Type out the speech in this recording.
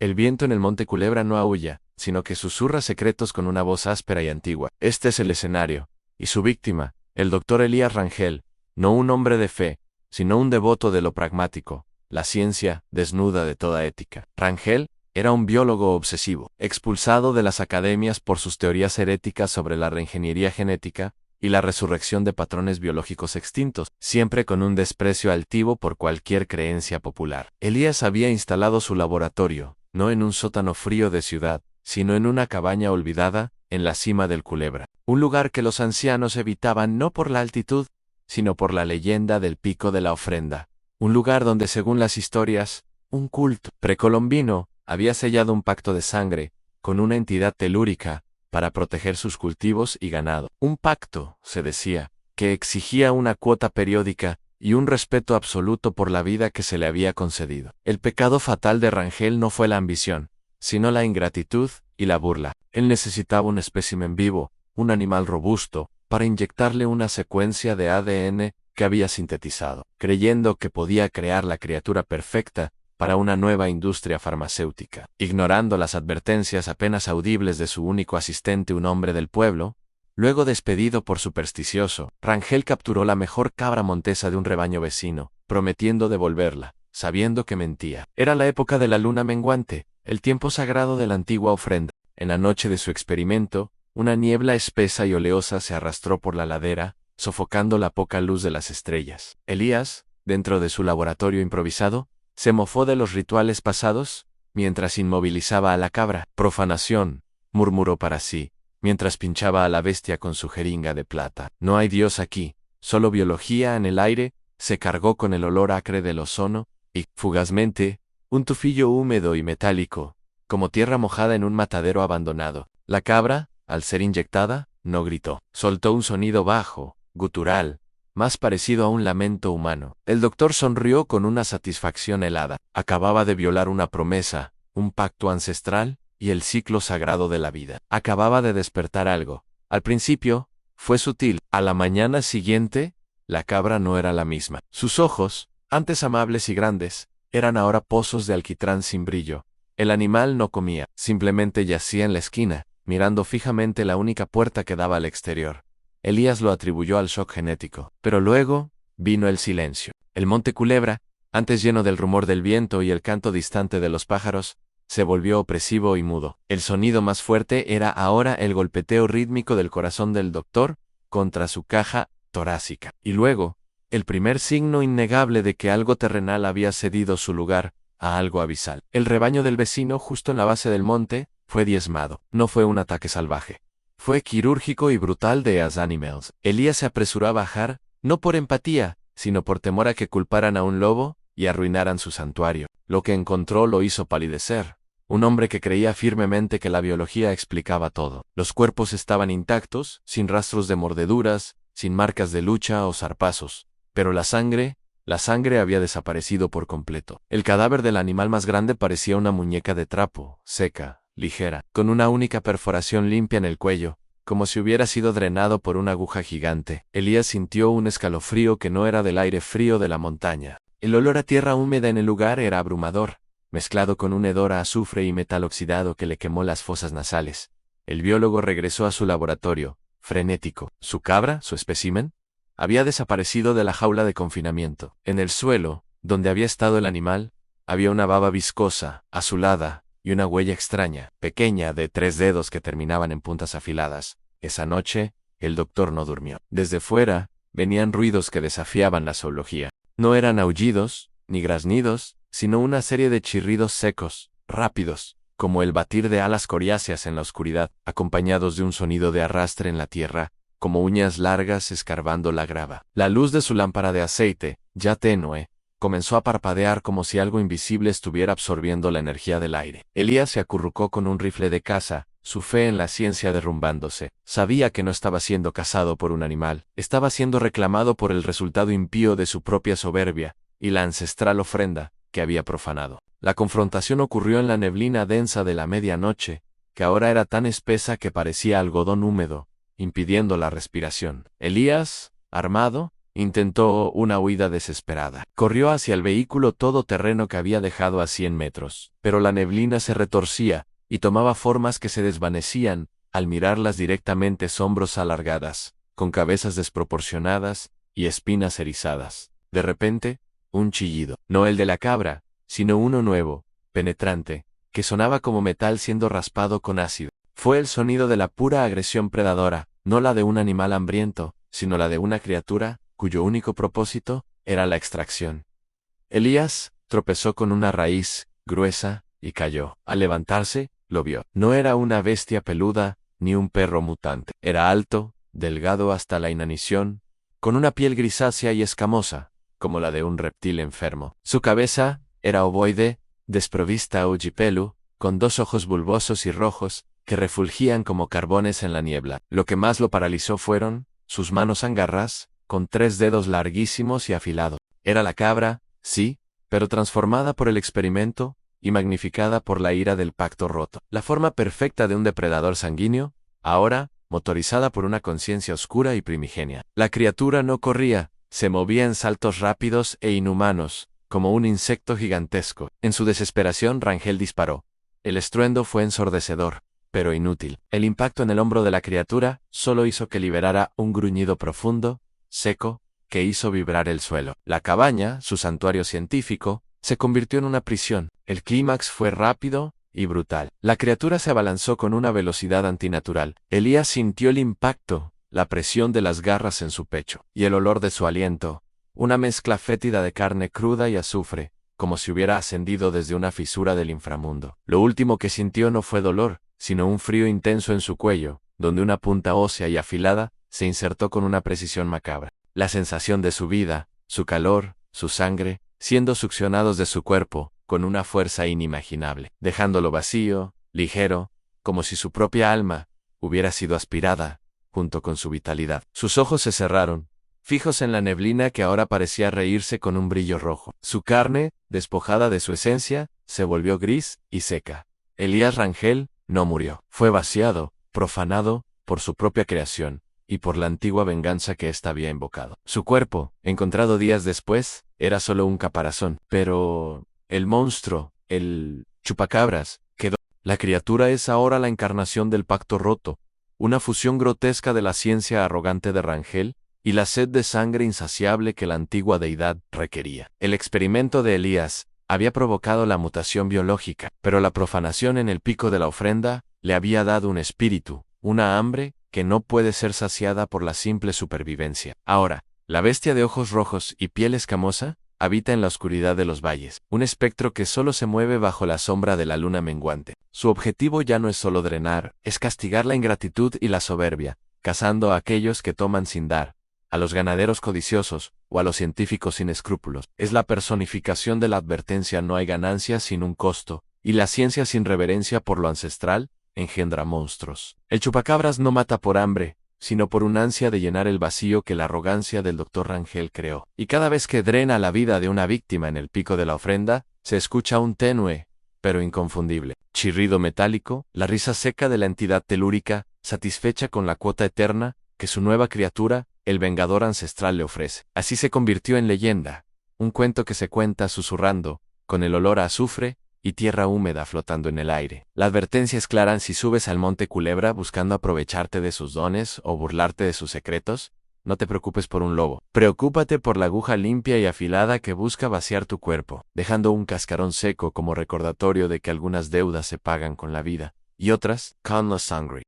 El viento en el Monte Culebra no aúlla, sino que susurra secretos con una voz áspera y antigua. Este es el escenario, y su víctima, el doctor Elías Rangel, no un hombre de fe, sino un devoto de lo pragmático, la ciencia desnuda de toda ética. Rangel era un biólogo obsesivo, expulsado de las academias por sus teorías heréticas sobre la reingeniería genética y la resurrección de patrones biológicos extintos, siempre con un desprecio altivo por cualquier creencia popular. Elías había instalado su laboratorio, no en un sótano frío de ciudad, sino en una cabaña olvidada, en la cima del Culebra, un lugar que los ancianos evitaban no por la altitud, sino por la leyenda del Pico de la Ofrenda, un lugar donde, según las historias, un culto precolombino había sellado un pacto de sangre con una entidad telúrica para proteger sus cultivos y ganado. Un pacto, se decía, que exigía una cuota periódica y un respeto absoluto por la vida que se le había concedido. El pecado fatal de Rangel no fue la ambición, sino la ingratitud y la burla. Él necesitaba un espécimen vivo, un animal robusto, para inyectarle una secuencia de ADN que había sintetizado, creyendo que podía crear la criatura perfecta para una nueva industria farmacéutica. Ignorando las advertencias apenas audibles de su único asistente, un hombre del pueblo, luego despedido por supersticioso, Rangel capturó la mejor cabra montesa de un rebaño vecino, prometiendo devolverla, sabiendo que mentía. Era la época de la luna menguante, el tiempo sagrado de la antigua ofrenda. En la noche de su experimento, una niebla espesa y oleosa se arrastró por la ladera, sofocando la poca luz de las estrellas. Elías, dentro de su laboratorio improvisado, se mofó de los rituales pasados, mientras inmovilizaba a la cabra. Profanación, murmuró para sí, mientras pinchaba a la bestia con su jeringa de plata. No hay Dios aquí, solo biología en el aire, se cargó con el olor acre del ozono, y, fugazmente, un tufillo húmedo y metálico, como tierra mojada en un matadero abandonado. La cabra, al ser inyectada, no gritó. Soltó un sonido bajo, gutural, más parecido a un lamento humano. El doctor sonrió con una satisfacción helada. Acababa de violar una promesa, un pacto ancestral y el ciclo sagrado de la vida. Acababa de despertar algo. Al principio, fue sutil. A la mañana siguiente, la cabra no era la misma. Sus ojos, antes amables y grandes, eran ahora pozos de alquitrán sin brillo. El animal no comía, simplemente yacía en la esquina, mirando fijamente la única puerta que daba al exterior. Elías lo atribuyó al shock genético. Pero luego, vino el silencio. El Monte Culebra, antes lleno del rumor del viento y el canto distante de los pájaros, se volvió opresivo y mudo. El sonido más fuerte era ahora el golpeteo rítmico del corazón del doctor contra su caja torácica. Y luego, el primer signo innegable de que algo terrenal había cedido su lugar a algo abisal. El rebaño del vecino, justo en la base del monte, fue diezmado. No fue un ataque salvaje. Fue quirúrgico y brutal de As Animals. Elías se apresuró a bajar, no por empatía, sino por temor a que culparan a un lobo y arruinaran su santuario. Lo que encontró lo hizo palidecer. Un hombre que creía firmemente que la biología explicaba todo. Los cuerpos estaban intactos, sin rastros de mordeduras, sin marcas de lucha o zarpazos. Pero la sangre había desaparecido por completo. El cadáver del animal más grande parecía una muñeca de trapo, seca, ligera, con una única perforación limpia en el cuello, como si hubiera sido drenado por una aguja gigante. Elías sintió un escalofrío que no era del aire frío de la montaña. El olor a tierra húmeda en el lugar era abrumador, mezclado con un hedor a azufre y metal oxidado que le quemó las fosas nasales. El biólogo regresó a su laboratorio, frenético. ¿Su cabra, su espécimen? Había desaparecido de la jaula de confinamiento. En el suelo, donde había estado el animal, había una baba viscosa, azulada, y una huella extraña, pequeña, de 3 dedos que terminaban en puntas afiladas. Esa noche, el doctor no durmió. Desde fuera, venían ruidos que desafiaban la zoología. No eran aullidos, ni graznidos, sino una serie de chirridos secos, rápidos, como el batir de alas coriáceas en la oscuridad, acompañados de un sonido de arrastre en la tierra, como uñas largas escarbando la grava. La luz de su lámpara de aceite, ya tenue, comenzó a parpadear como si algo invisible estuviera absorbiendo la energía del aire. Elías se acurrucó con un rifle de caza, su fe en la ciencia derrumbándose. Sabía que no estaba siendo cazado por un animal, estaba siendo reclamado por el resultado impío de su propia soberbia y la ancestral ofrenda que había profanado. La confrontación ocurrió en la neblina densa de la medianoche, que ahora era tan espesa que parecía algodón húmedo, impidiendo la respiración. Elías, armado, Intentó una huida desesperada. Corrió hacia el vehículo todoterreno que había dejado a 100 metros. Pero la neblina se retorcía y tomaba formas que se desvanecían al mirarlas directamente, sombros alargadas, con cabezas desproporcionadas y espinas erizadas. De repente, un chillido. No el de la cabra, sino uno nuevo, penetrante, que sonaba como metal siendo raspado con ácido. Fue el sonido de la pura agresión predadora, no la de un animal hambriento, sino la de una criatura cuyo único propósito era la extracción. Elías tropezó con una raíz gruesa y cayó. Al levantarse, lo vio. No era una bestia peluda ni un perro mutante. Era alto, delgado hasta la inanición, con una piel grisácea y escamosa, como la de un reptil enfermo. Su cabeza era ovoide, desprovista de ojipelu, con 2 ojos bulbosos y rojos que refulgían como carbones en la niebla. Lo que más lo paralizó fueron sus manos angarras, con 3 dedos larguísimos y afilados. Era la cabra, sí, pero transformada por el experimento y magnificada por la ira del pacto roto. La forma perfecta de un depredador sanguíneo, ahora motorizada por una conciencia oscura y primigenia. La criatura no corría, se movía en saltos rápidos e inhumanos, como un insecto gigantesco. En su desesperación, Rangel disparó. El estruendo fue ensordecedor, pero inútil. El impacto en el hombro de la criatura solo hizo que liberara un gruñido profundo, seco, que hizo vibrar el suelo. La cabaña, su santuario científico, se convirtió en una prisión. El clímax fue rápido y brutal. La criatura se abalanzó con una velocidad antinatural. Elías sintió el impacto, la presión de las garras en su pecho, y el olor de su aliento, una mezcla fétida de carne cruda y azufre, como si hubiera ascendido desde una fisura del inframundo. Lo último que sintió no fue dolor, sino un frío intenso en su cuello, donde una punta ósea y afilada se insertó con una precisión macabra. La sensación de su vida, su calor, su sangre, siendo succionados de su cuerpo, con una fuerza inimaginable, dejándolo vacío, ligero, como si su propia alma hubiera sido aspirada, junto con su vitalidad. Sus ojos se cerraron, fijos en la neblina que ahora parecía reírse con un brillo rojo. Su carne, despojada de su esencia, se volvió gris y seca. Elías Rangel no murió. Fue vaciado, profanado, por su propia creación, y por la antigua venganza que ésta había invocado. Su cuerpo, encontrado días después, era solo un caparazón. Pero el monstruo, el chupacabras, quedó. La criatura es ahora la encarnación del pacto roto, una fusión grotesca de la ciencia arrogante de Rangel y la sed de sangre insaciable que la antigua deidad requería. El experimento de Elías había provocado la mutación biológica, pero la profanación en el pico de la ofrenda le había dado un espíritu, una hambre que no puede ser saciada por la simple supervivencia. Ahora, la bestia de ojos rojos y piel escamosa habita en la oscuridad de los valles, un espectro que solo se mueve bajo la sombra de la luna menguante. Su objetivo ya no es solo drenar, es castigar la ingratitud y la soberbia, cazando a aquellos que toman sin dar, a los ganaderos codiciosos o a los científicos sin escrúpulos. Es la personificación de la advertencia: no hay ganancia sin un costo, y la ciencia sin reverencia por lo ancestral engendra monstruos. El chupacabras no mata por hambre, sino por un ansia de llenar el vacío que la arrogancia del Dr. Rangel creó. Y cada vez que drena la vida de una víctima en el pico de la ofrenda, se escucha un tenue, pero inconfundible chirrido metálico, la risa seca de la entidad telúrica, satisfecha con la cuota eterna que su nueva criatura, el vengador ancestral, le ofrece. Así se convirtió en leyenda, un cuento que se cuenta susurrando, con el olor a azufre y tierra húmeda flotando en el aire. La advertencia es clara: si subes al monte Culebra buscando aprovecharte de sus dones o burlarte de sus secretos, no te preocupes por un lobo. Preocúpate por la aguja limpia y afilada que busca vaciar tu cuerpo, dejando un cascarón seco como recordatorio de que algunas deudas se pagan con la vida, y otras, con la sangre.